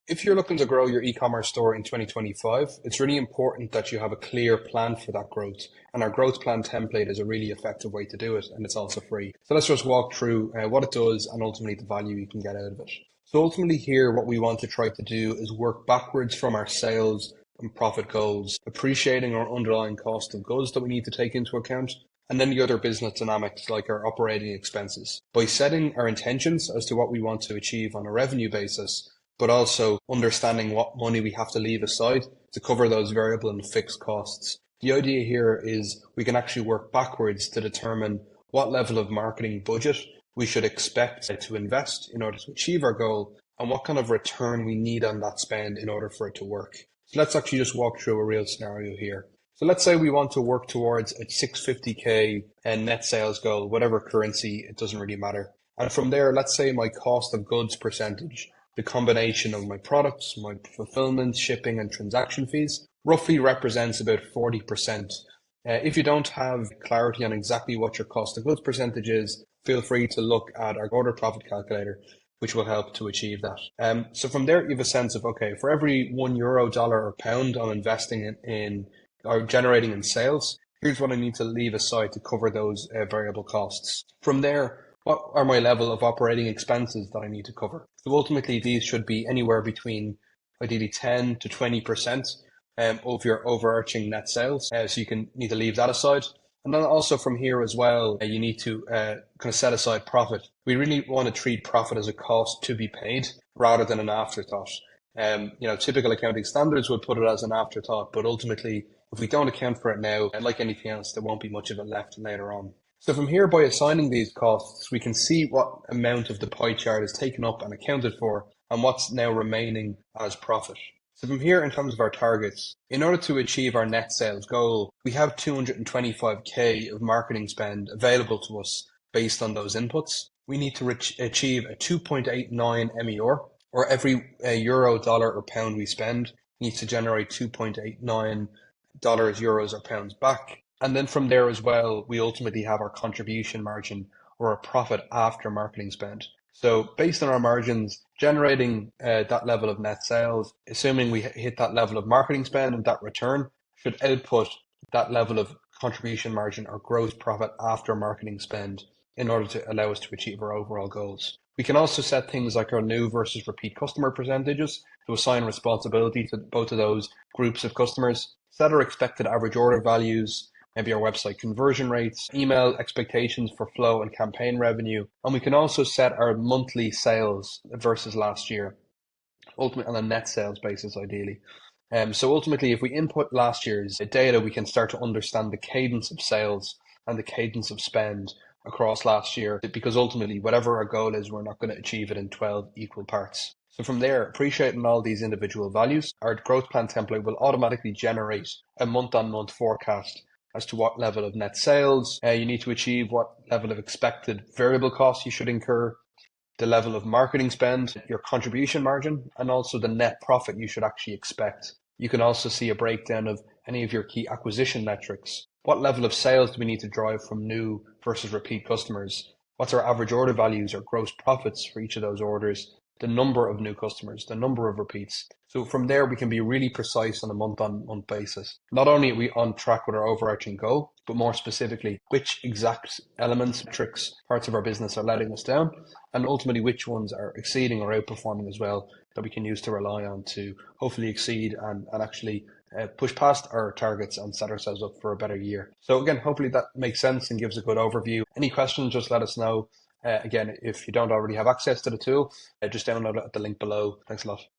If you're looking to grow your e-commerce store in 2025, it's really important that you have a clear plan for that growth. And our growth plan template is a really effective way to do it, and it's also free. So let's just walk through what it does and ultimately the value you can get out of it. So ultimately here, what we want to try to do is work backwards from our sales and profit goals, appreciating our underlying cost of goods that we need to take into account, and then the other business dynamics like our operating expenses. By setting our intentions as to what we want to achieve on a revenue basis, but also understanding what money we have to leave aside to cover those variable and fixed costs. The idea here is we can actually work backwards to determine what level of marketing budget we should expect to invest in order to achieve our goal and what kind of return we need on that spend in order for it to work. So let's actually just walk through a real scenario here. So let's say we want to work towards a 650K net sales goal, whatever currency, it doesn't really matter. And from there, let's say my cost of goods percentage, the combination of my products, my fulfillment, shipping, and transaction fees roughly represents about 40%. If you don't have clarity on exactly what your cost of goods percentage is, feel free to look at our order profit calculator, which will help to achieve that. So from there, you have a sense of, okay, for every €1, dollar, or pound I'm investing in or generating in sales, here's what I need to leave aside to cover those variable costs. From there, what are my level of operating expenses that I need to cover? So ultimately, these should be anywhere between ideally 10 to 20% of your overarching net sales. So you can need to leave that aside. And then also from here as well, you need to kind of set aside profit. We really want to treat profit as a cost to be paid rather than an afterthought. Typical accounting standards would put it as an afterthought, but ultimately, if we don't account for it now, like anything else, there won't be much of it left later on. So from here, by assigning these costs, we can see what amount of the pie chart is taken up and accounted for and what's now remaining as profit. So from here, in terms of our targets, in order to achieve our net sales goal, we have 225K of marketing spend available to us based on those inputs. We need to achieve a 2.89 MER, or every euro, dollar, or pound we spend needs to generate 2.89 dollars, euros, or pounds back. And then from there as well, we ultimately have our contribution margin or a profit after marketing spend. So based on our margins, generating that level of net sales, assuming we hit that level of marketing spend and that return should output that level of contribution margin or gross profit after marketing spend in order to allow us to achieve our overall goals. We can also set things like our new versus repeat customer percentages to assign responsibility to both of those groups of customers, set our expected average order values, maybe our website conversion rates, email expectations for flow and campaign revenue. And we can also set our monthly sales versus last year, ultimately on a net sales basis, ideally. So ultimately, if we input last year's data, we can start to understand the cadence of sales and the cadence of spend across last year, because ultimately, whatever our goal is, we're not going to achieve it in 12 equal parts. So from there, appreciating all these individual values, our growth plan template will automatically generate a month-on-month forecast as to what level of net sales you need to achieve, what level of expected variable costs you should incur, the level of marketing spend, your contribution margin, and also the net profit you should actually expect. You can also see a breakdown of any of your key acquisition metrics. What level of sales do we need to drive from new versus repeat customers? What's our average order values or gross profits for each of those orders? The number of new customers, the number of repeats. So from there, we can be really precise on a month-on-month basis. Not only are we on track with our overarching goal, but more specifically, which exact elements, tricks, parts of our business are letting us down, and ultimately which ones are exceeding or outperforming as well that we can use to rely on to hopefully exceed and actually push past our targets and set ourselves up for a better year. So again, hopefully that makes sense and gives a good overview. Any questions, just let us know. Again, if you don't already have access to the tool, just download it at the link below. Thanks a lot.